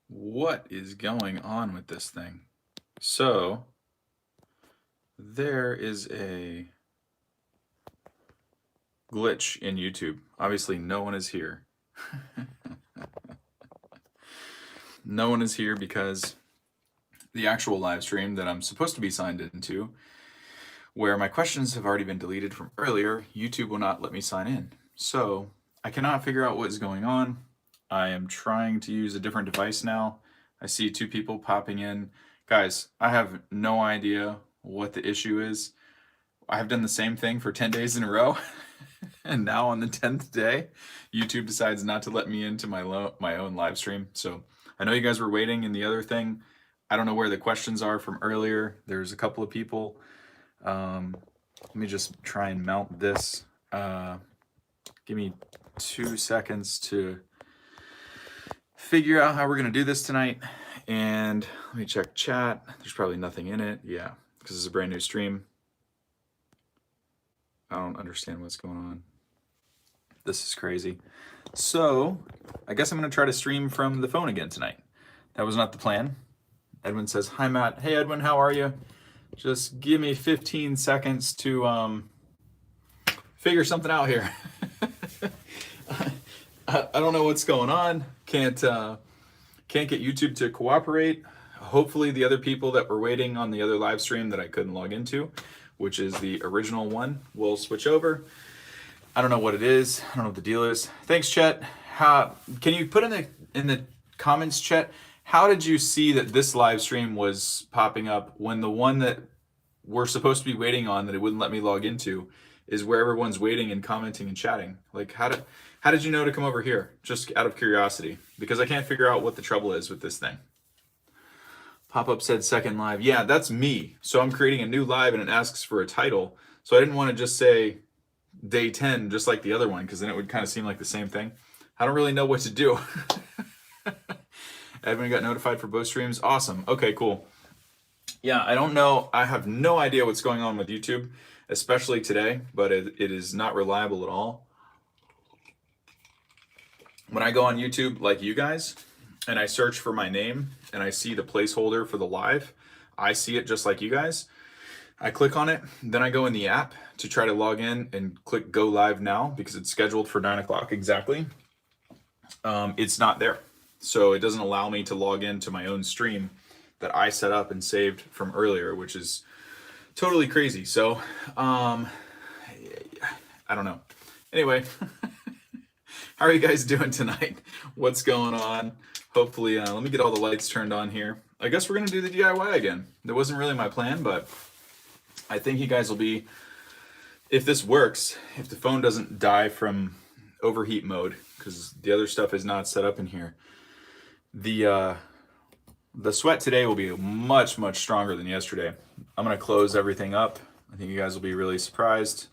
What is going on with this thing? So, there is a glitch in YouTube. Obviously, no one is here. No one is here because the actual live stream that I'm supposed to be signed into, where my questions have already been deleted from earlier, YouTube will not let me sign in. So, I cannot figure out what is going on. I am trying to use a different device now. I see two people popping in. Guys, I have no idea what the issue is. I have done the same thing for 10 days in a row. And now on the 10th day, YouTube decides not to let me into my own live stream. So I know you guys were waiting in the other thing. I don't know where the questions are from earlier. There's a couple of people. Let me just try and mount this. Give me 2 seconds to figure out how we're going to do this tonight. And let me check chat. There's probably nothing in it. Yeah, because it's a brand new stream. I don't understand what's going on. This is crazy. So I guess I'm going to try to stream from the phone again tonight. That was not the plan. Edwin says, hi, Matt. Hey, Edwin, how are you? Just give me 15 seconds to figure something out here. I don't know what's going on. Can't get YouTube to cooperate. Hopefully the other people that were waiting on the other live stream that I couldn't log into, which is the original one, will switch over. I don't know what it is. I don't know what the deal is. Thanks, Chet. Can you put in the comments, Chet, how did you see that this live stream was popping up when the one that we're supposed to be waiting on that it wouldn't let me log into is where everyone's waiting and commenting and chatting? Like, how did you know to come over here? Just out of curiosity, because I can't figure out what the trouble is with this thing. Pop-up said second live. Yeah, that's me. So I'm creating a new live and it asks for a title. So I didn't want to just say day 10, just like the other one, because then it would kind of seem like the same thing. I don't really know what to do. Edwin got notified for both streams. Awesome. Okay, cool. Yeah, I don't know. I have no idea what's going on with YouTube, especially today, but it is not reliable at all. When I go on YouTube, like you guys, and I search for my name and I see the placeholder for the live, I see it just like you guys. I click on it, then I go in the app to try to log in and click go live now because it's scheduled for 9 o'clock exactly. It's not there. So it doesn't allow me to log into my own stream that I set up and saved from earlier, which is totally crazy. So I don't know. Anyway, how are you guys doing tonight? What's going on? Hopefully, let me get all the lights turned on here. I guess we're going to do the DIY again. That wasn't really my plan, but I think you guys will be, if this works, if the phone doesn't die from overheat mode, because the other stuff is not set up in here, the sweat today will be much, much stronger than yesterday. I'm going to close everything up. I think you guys will be really surprised.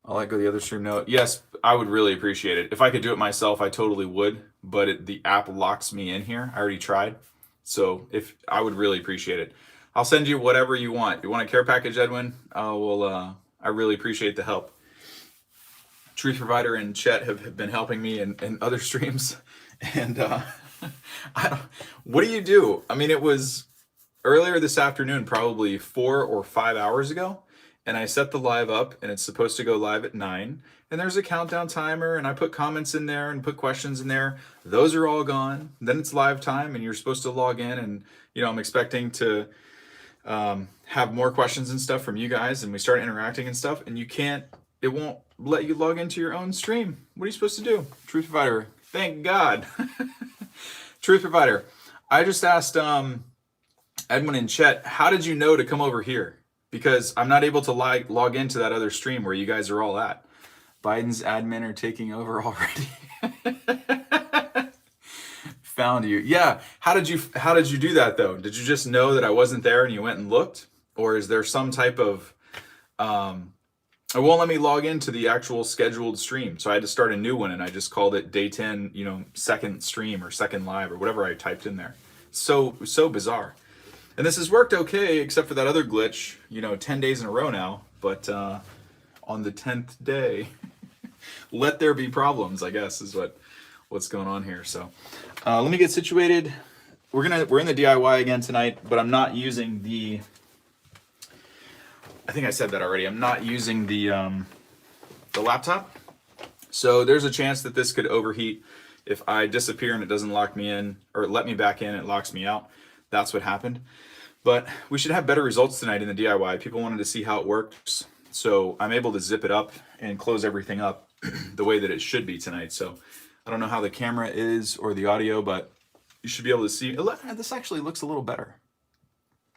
I'll let go the other stream note. Yes, I would really appreciate it. If I could do it myself, I totally would, but the app locks me in here. I already tried. So I would really appreciate it. I'll send you whatever you want. You want a care package, Edwin? I really appreciate the help. Truth Provider and Chet have been helping me in other streams. And what do you do? I mean, it was earlier this afternoon, probably 4 or 5 hours ago. And I set the live up and it's supposed to go live at 9. And there's a countdown timer and I put comments in there and put questions in there. Those are all gone. Then it's live time and you're supposed to log in and, I'm expecting to have more questions and stuff from you guys and we start interacting and stuff and it won't let you log into your own stream. What are you supposed to do? Truth Provider, thank God. Truth Provider, I just asked Edwin and Chet, how did you know to come over here? Because I'm not able to log into that other stream where you guys are all at. Biden's admin are taking over already. Found you. Yeah. How did you do that though? Did you just know that I wasn't there and you went and looked? Or is there some type of it won't let me log into the actual scheduled stream. So I had to start a new one and I just called it day 10, second stream or second live or whatever I typed in there. So bizarre. And this has worked okay, except for that other glitch, 10 days in a row now. But on the 10th day, let there be problems, I guess, is what what's going on here. So let me get situated. We're in the DIY again tonight, but I'm not using the, I think I said that already. I'm not using the laptop. So there's a chance that this could overheat. If I disappear and it doesn't lock me in, or let me back in, it locks me out. That's what happened. But we should have better results tonight in the DIY. People wanted to see how it works. So I'm able to zip it up and close everything up the way that it should be tonight. So I don't know how the camera is or the audio, but you should be able to see. This actually looks a little better.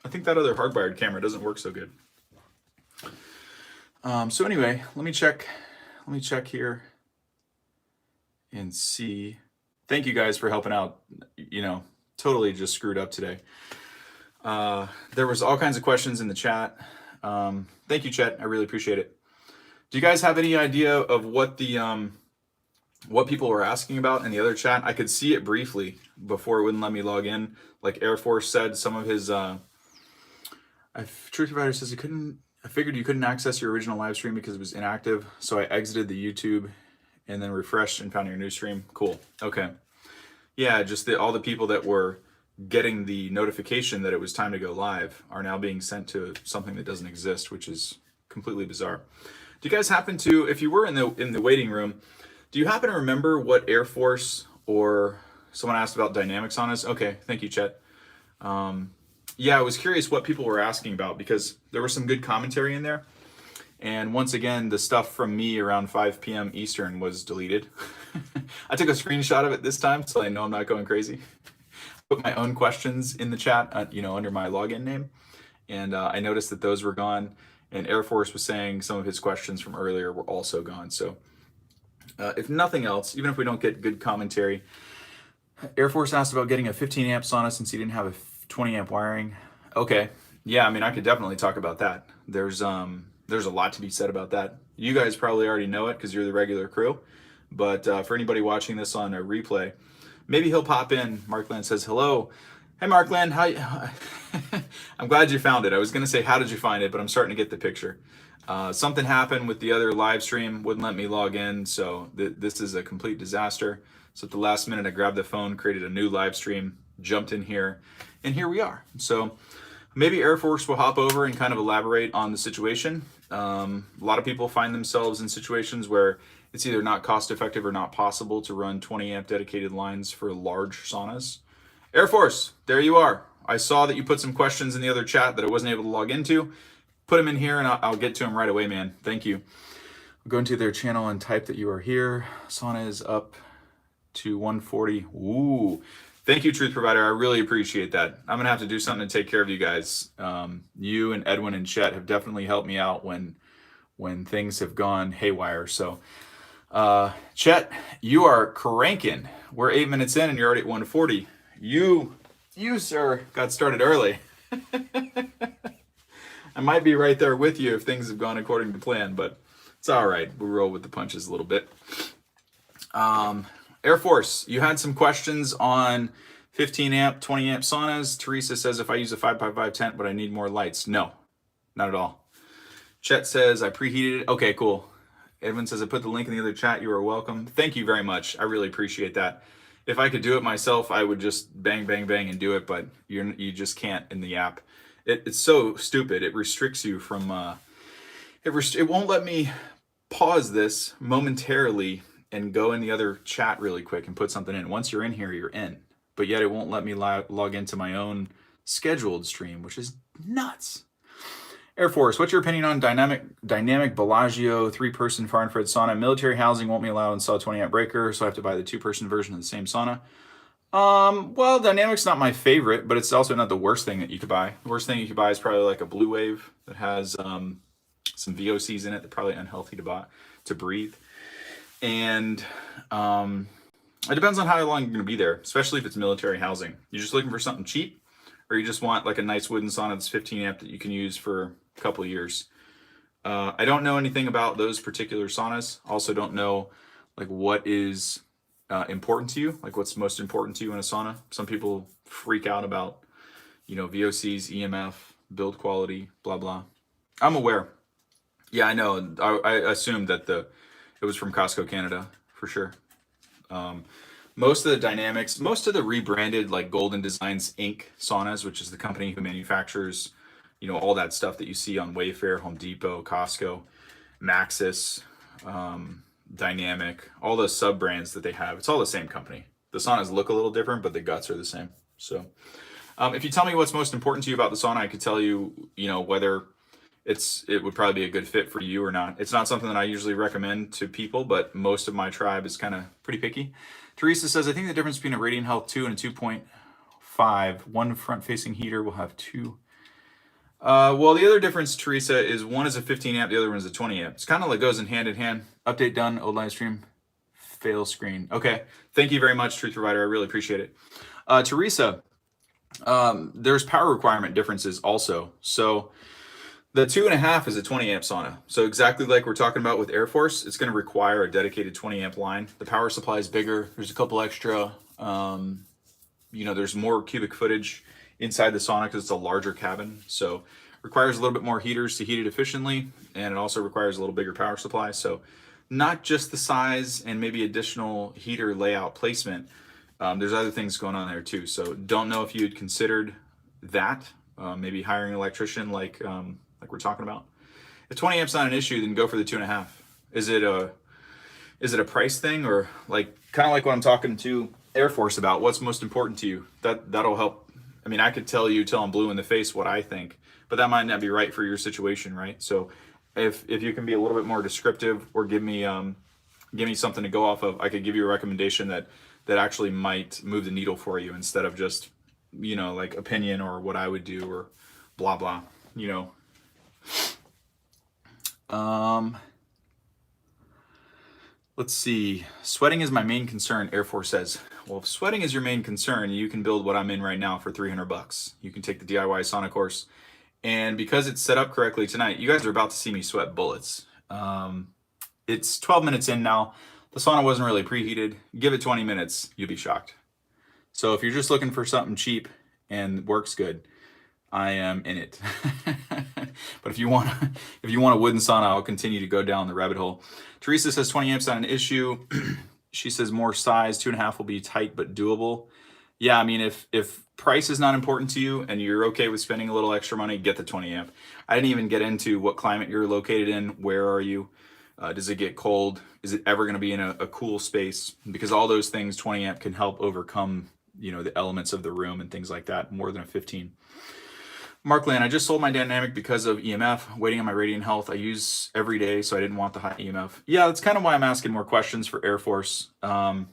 I think that other hardwired camera doesn't work so good. So anyway, let me check here and see. Thank you guys for helping out. Totally just screwed up today. There was all kinds of questions in the chat. Thank you, Chet. I really appreciate it. Do you guys have any idea of what the what people were asking about in the other chat? I could see it briefly before it wouldn't let me log in. Like Air Force said, some of his Truth Provider says I figured you couldn't access your original live stream because it was inactive, so I exited the YouTube and then refreshed and found your new stream. Cool. Okay. Yeah, just all the people that were getting the notification that it was time to go live are now being sent to something that doesn't exist, which is completely bizarre. Do you guys happen to, if you were in the waiting room, do you happen to remember what Air Force or someone asked about dynamics on us? Okay, thank you, Chet. Yeah, I was curious what people were asking about because there was some good commentary in there. And once again, the stuff from me around 5 p.m. Eastern was deleted. I took a screenshot of it this time, so I know I'm not going crazy. Put my own questions in the chat, under my login name. And I noticed that those were gone. And Air Force was saying some of his questions from earlier were also gone. So if nothing else, even if we don't get good commentary, Air Force asked about getting a 15 amp sauna since he didn't have a 20 amp wiring. Okay. Yeah, I mean, I could definitely talk about that. There's a lot to be said about that. You guys probably already know it because you're the regular crew. But for anybody watching this on a replay, maybe he'll pop in. Markland says, hello. Hey, Markland. How? I'm glad you found it. I was going to say, how did you find it? But I'm starting to get the picture. Something happened with the other live stream. Wouldn't let me log in. So this is a complete disaster. So at the last minute, I grabbed the phone, created a new live stream, jumped in here, and here we are. So maybe Air Force will hop over and kind of elaborate on the situation. A lot of people find themselves in situations where it's either not cost effective or not possible to run 20 amp dedicated lines for large saunas. Air Force, there you are. I saw that you put some questions in the other chat that I wasn't able to log into. Put them in here and I'll get to them right away, man. Thank you. Go into their channel and type that you are here. Sauna is up to 140. Ooh. Thank you, Truth Provider. I really appreciate that. I'm going to have to do something to take care of you guys. You and Edwin and Chet have definitely helped me out when things have gone haywire. So, Chet, you are cranking. We're 8 minutes in and you're already at 140. You, sir, got started early. I might be right there with you if things have gone according to plan, but it's all right. We'll roll with the punches a little bit. Air Force, you had some questions on 15 amp, 20 amp saunas. Teresa says, if I use a 5x5 tent, but I need more lights. No, not at all. Chet says, I preheated it. Okay, cool. Edwin says, I put the link in the other chat. You are welcome. Thank you very much. I really appreciate that. If I could do it myself, I would just bang, bang, bang and do it, but you just can't in the app. It's so stupid. It restricts you from, it won't let me pause this momentarily and go in the other chat really quick and put something in. Once you're in here, you're in. But yet it won't let me log into my own scheduled stream, which is nuts. Air Force, what's your opinion on dynamic Bellagio 3-person far infrared sauna? Military housing won't be allowed to install a 20 amp breaker, so I have to buy the 2-person version of the same sauna. Well, dynamic's not my favorite, but it's also not the worst thing that you could buy. The worst thing you could buy is probably like a Blue Wave that has some VOCs in it. They're probably unhealthy to breathe. And it depends on how long you're going to be there, especially if it's military housing. You're just looking for something cheap, or you just want like a nice wooden sauna that's 15 amp that you can use for a couple of years. I don't know anything about those particular saunas. Also don't know like what is important to you, like what's most important to you in a sauna. Some people freak out about, VOCs, EMF, build quality, blah, blah. I'm aware. Yeah, I know. I assumed that it was from Costco Canada for sure. Most of the dynamics, most of the rebranded like Golden Designs Inc. saunas, which is the company who manufactures, all that stuff that you see on Wayfair, Home Depot, Costco, Maxis, Dynamic, all those sub brands that they have. It's all the same company. The saunas look a little different, but the guts are the same. So, if you tell me what's most important to you about the sauna, I could tell you, whether it would probably be a good fit for you or not. It's not something that I usually recommend to people, but most of my tribe is kind of pretty picky. Teresa says, I think the difference between a Radiant Health 2 and a 2.5, one front-facing heater will have two. Well, the other difference, Teresa, is one is a 15 amp, the other one is a 20 amp. It's kind of like goes in hand in hand. Update done, old live stream, fail screen. Okay, thank you very much, Truth Provider. I really appreciate it. Teresa, there's power requirement differences also. So the 2.5 is a 20 amp sauna. So exactly like we're talking about with Air Force, it's going to require a dedicated 20 amp line. The power supply is bigger. There's a couple extra, there's more cubic footage inside the sauna because it's a larger cabin. So requires a little bit more heaters to heat it efficiently. And it also requires a little bigger power supply. So not just the size and maybe additional heater layout placement. There's other things going on there too. So don't know if you'd considered that, maybe hiring an electrician like we're talking about. If 20 amps not an issue, then go for the 2.5. Is it a price thing, or like kind of like what I'm talking to Air Force about? What's most important to you? That'll help. I mean, I could tell you till I'm blue in the face what I think, but that might not be right for your situation, right? So if you can be a little bit more descriptive, or give me something to go off of, I could give you a recommendation that actually might move the needle for you, instead of just like opinion or what I would do or blah blah. Let's see. Sweating is my main concern, Air Force says. Well, if sweating is your main concern, you can build what I'm in right now for $300. You can take the DIY sauna course. And because it's set up correctly tonight, you guys are about to see me sweat bullets. It's 12 minutes in now. The sauna wasn't really preheated. Give it 20 minutes, you'll be shocked. So if you're just looking for something cheap and works good, I am in it. But if you want a wooden sauna, I'll continue to go down the rabbit hole. Teresa says 20 amps not an issue. She says more size, 2.5 will be tight but doable. Yeah, I mean, if price is not important to you and you're okay with spending a little extra money, get the 20 amp. I didn't even get into what climate you're located in. Where are you? Does it get cold? Is it ever going to be in a cool space? Because all those things, 20 amp can help overcome, the elements of the room and things like that, more than a 15. Mark Land, I just sold my Dynamic because of EMF, waiting on my Radiant Health. I use every day, so I didn't want the high EMF. Yeah, that's kind of why I'm asking more questions for Air Force. In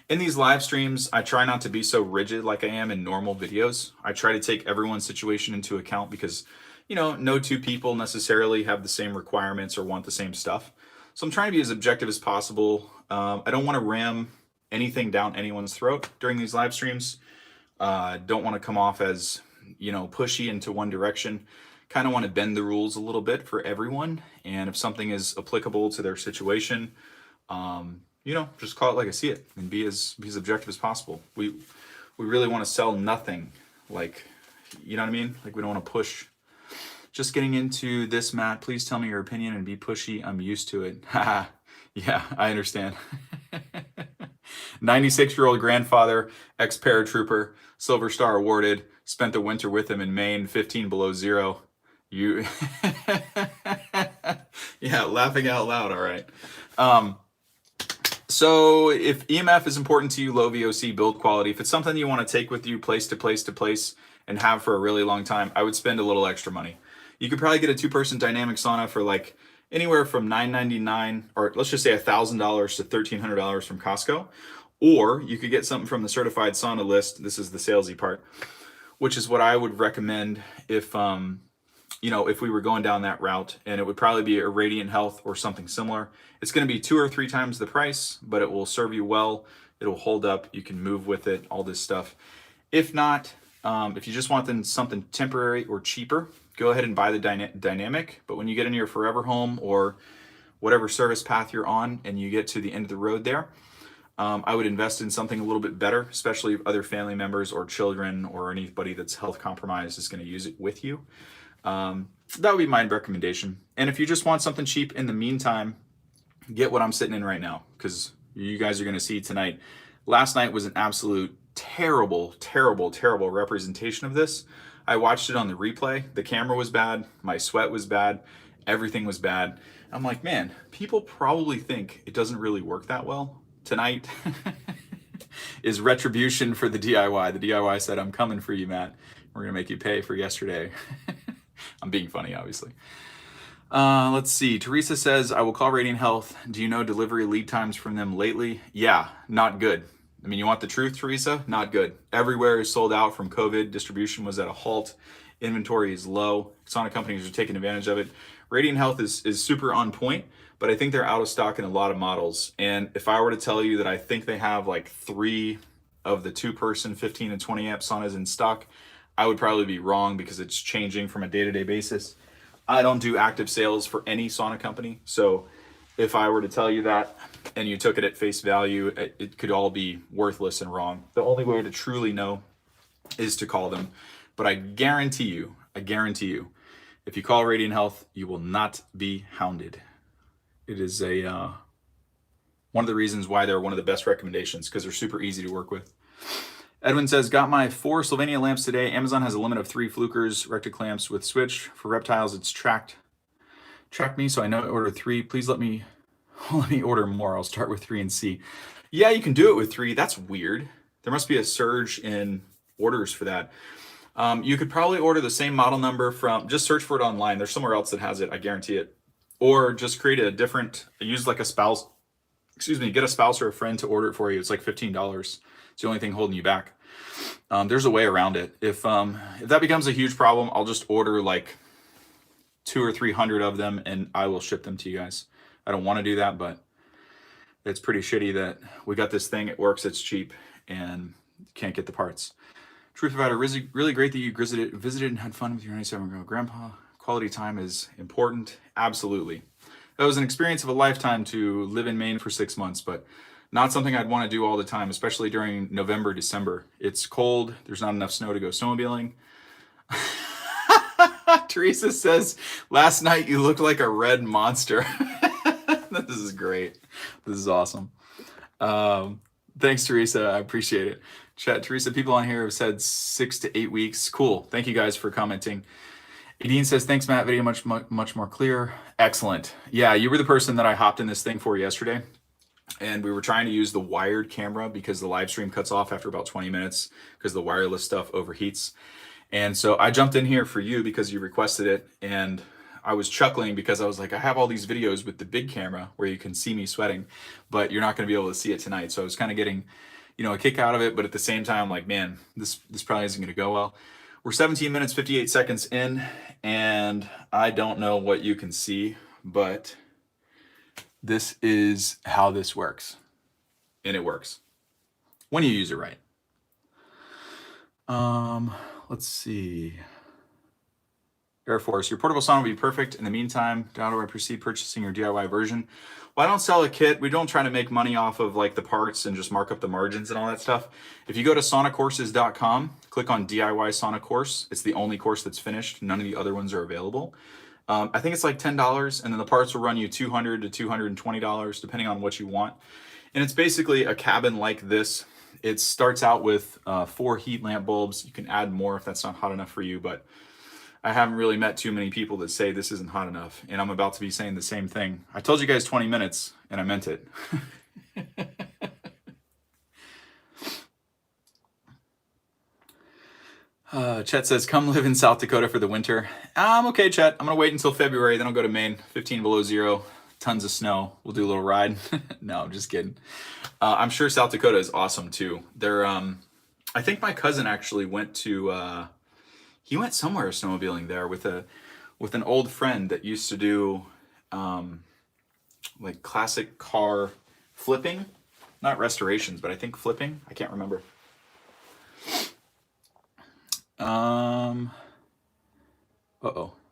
these live streams, I try not to be so rigid like I am in normal videos. I try to take everyone's situation into account because, no two people necessarily have the same requirements or want the same stuff. So I'm trying to be as objective as possible. I don't want to ram anything down anyone's throat during these live streams. Don't want to come off as, pushy into one direction. Kind of want to bend the rules a little bit for everyone. And if something is applicable to their situation, just call it like I see it and be as objective as possible. We really want to sell nothing, like, you know what I mean? Like, we don't want to push. Just getting into this, Matt, please tell me your opinion and be pushy. I'm used to it. Yeah, I understand. 96-year-old grandfather, ex-paratrooper, Silver Star awarded, spent the winter with him in Maine, 15 below zero. You, yeah, laughing out loud, all right. So if EMF is important to you, low VOC build quality, if it's something you want to take with you place to place to place and have for a really long time, I would spend a little extra money. You could probably get a 2-person dynamic sauna for like anywhere from $999, or let's just say $1,000 to $1,300 from Costco. Or you could get something from the certified sauna list. This is the salesy part, which is what I would recommend if we were going down that route, and it would probably be a Radiant Health or something similar. It's going to be 2 or 3 times the price, but it will serve you well. It'll hold up. You can move with it, all this stuff. If not, if you just want something temporary or cheaper, go ahead and buy the Dynamic. But when you get into your forever home or whatever service path you're on and you get to the end of the road there, I would invest in something a little bit better, especially if other family members or children or anybody that's health compromised is going to use it with you. That would be my recommendation. And if you just want something cheap in the meantime, get what I'm sitting in right now, because you guys are going to see tonight. Last night was an absolute terrible, terrible, terrible representation of this. I watched it on the replay. The camera was bad. My sweat was bad. Everything was bad. I'm like, man, people probably think it doesn't really work that well. Tonight is retribution for the DIY. The DIY said, I'm coming for you, Matt. We're going to make you pay for yesterday. I'm being funny, obviously. Let's see. Teresa says, I will call Radiant Health. Do you know delivery lead times from them lately? Yeah, not good. I mean, you want the truth, Teresa? Not good. Everywhere is sold out from COVID. Distribution was at a halt. Inventory is low. Sauna companies are taking advantage of it. Radiant Health is super on point, but I think they're out of stock in a lot of models. And if I were to tell you that I think they have like 3 of the 2-person 15 and 20 amp saunas in stock, I would probably be wrong because it's changing from a day-to-day basis. I don't do active sales for any sauna company. So if I were to tell you that and you took it at face value, it could all be worthless and wrong. The only way to truly know is to call them. But I guarantee you, if you call Radiant Health, you will not be hounded. It is one of the reasons why they're one of the best recommendations, because they're super easy to work with. Edwin says, got my 4 Sylvania lamps today. Amazon has a limit of 3 flukers, rectic lamps with switch. For reptiles, it's tracked me, so I know I ordered 3. Please let me order more. I'll start with 3 and see. Yeah, you can do it with 3. That's weird. There must be a surge in orders for that. You could probably order the same model number from, just search for it online. There's somewhere else that has it, I guarantee it. Or just create a different, use like a spouse, get a spouse or a friend to order it for you. It's like $15. It's the only thing holding you back. There's a way around it. If that becomes a huge problem, I'll just order like 200 or 300 of them and I will ship them to you guys. I don't want to do that, but it's pretty shitty that we got this thing, it works, it's cheap, and can't get the parts. Truth Provider, really great that you visited and had fun with your 97-year-old grandpa. Quality time is important. Absolutely. That was an experience of a lifetime to live in Maine for 6 months, but not something I'd want to do all the time, especially during November, December. It's cold. There's not enough snow to go snowmobiling. Teresa says, last night you looked like a red monster. This is great. This is awesome. Thanks, Teresa. I appreciate it. Chat, Teresa, people on here have said 6 to 8 weeks. Cool. Thank you guys for commenting. Edine says, thanks, Matt. Video much more clear. Excellent. Yeah, you were the person that I hopped in this thing for yesterday. And we were trying to use the wired camera because the live stream cuts off after about 20 minutes because the wireless stuff overheats. And so I jumped in here for you because you requested it. And I was chuckling because I was like, I have all these videos with the big camera where you can see me sweating, but you're not going to be able to see it tonight. So I was kind of getting, a kick out of it. But at the same time, I'm like, man, this probably isn't going to go well. We're 17 minutes, 58 seconds in, and I don't know what you can see, but this is how this works. And it works when you use it right. Let's see. Air Force, your portable sauna will be perfect. In the meantime, how do I proceed purchasing your DIY version? Well, I don't sell a kit. We don't try to make money off of like the parts and just mark up the margins and all that stuff. If you go to saunacourses.com, click on DIY sauna course. It's the only course that's finished. None of the other ones are available. I think it's like $10, and then the parts will run you $200 to $220, depending on what you want. And it's basically a cabin like this. It starts out with 4 heat lamp bulbs. You can add more if that's not hot enough for you, but I haven't really met too many people that say this isn't hot enough, and I'm about to be saying the same thing. I told you guys 20 minutes, and I meant it. Chet says, come live in South Dakota for the winter. I'm okay, Chet. I'm going to wait until February, then I'll go to Maine. 15 below zero, tons of snow. We'll do a little ride. No, I'm just kidding. I'm sure South Dakota is awesome, too. They're, I think my cousin actually went to... he went somewhere snowmobiling there with an old friend that used to do like classic car flipping, not restorations, but I think flipping. I can't remember.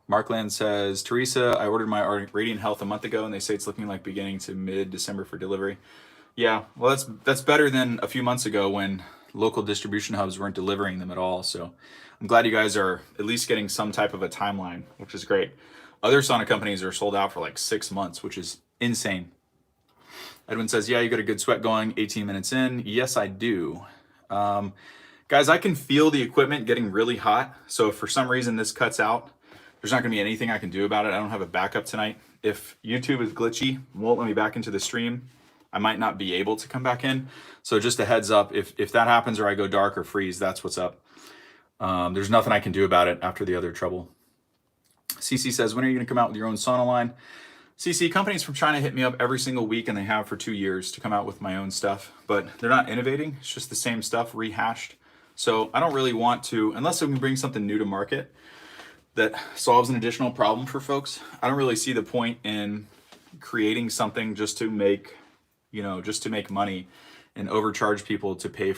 Markland says, Teresa, I ordered my Radiant Health a month ago, and they say it's looking like beginning to mid-December for delivery. Yeah, well, that's better than a few months ago when local distribution hubs weren't delivering them at all. So I'm glad you guys are at least getting some type of a timeline, which is great. Other sauna companies are sold out for like 6 months, which is insane. Edwin says, yeah, you got a good sweat going 18 minutes in. Yes, I do. Guys, I can feel the equipment getting really hot. So if for some reason this cuts out, there's not gonna be anything I can do about it. I don't have a backup tonight. If YouTube is glitchy, won't let me back into the stream, I might not be able to come back in. So just a heads up, if that happens or I go dark or freeze, that's what's up. There's nothing I can do about it after the other trouble. CC says, when are you gonna come out with your own sauna line? CC, companies from China hit me up every single week, and they have for 2 years to come out with my own stuff, but they're not innovating. It's just the same stuff rehashed. So I don't really want to, unless I can bring something new to market that solves an additional problem for folks. I don't really see the point in creating something just to make, just to make money and overcharge people to pay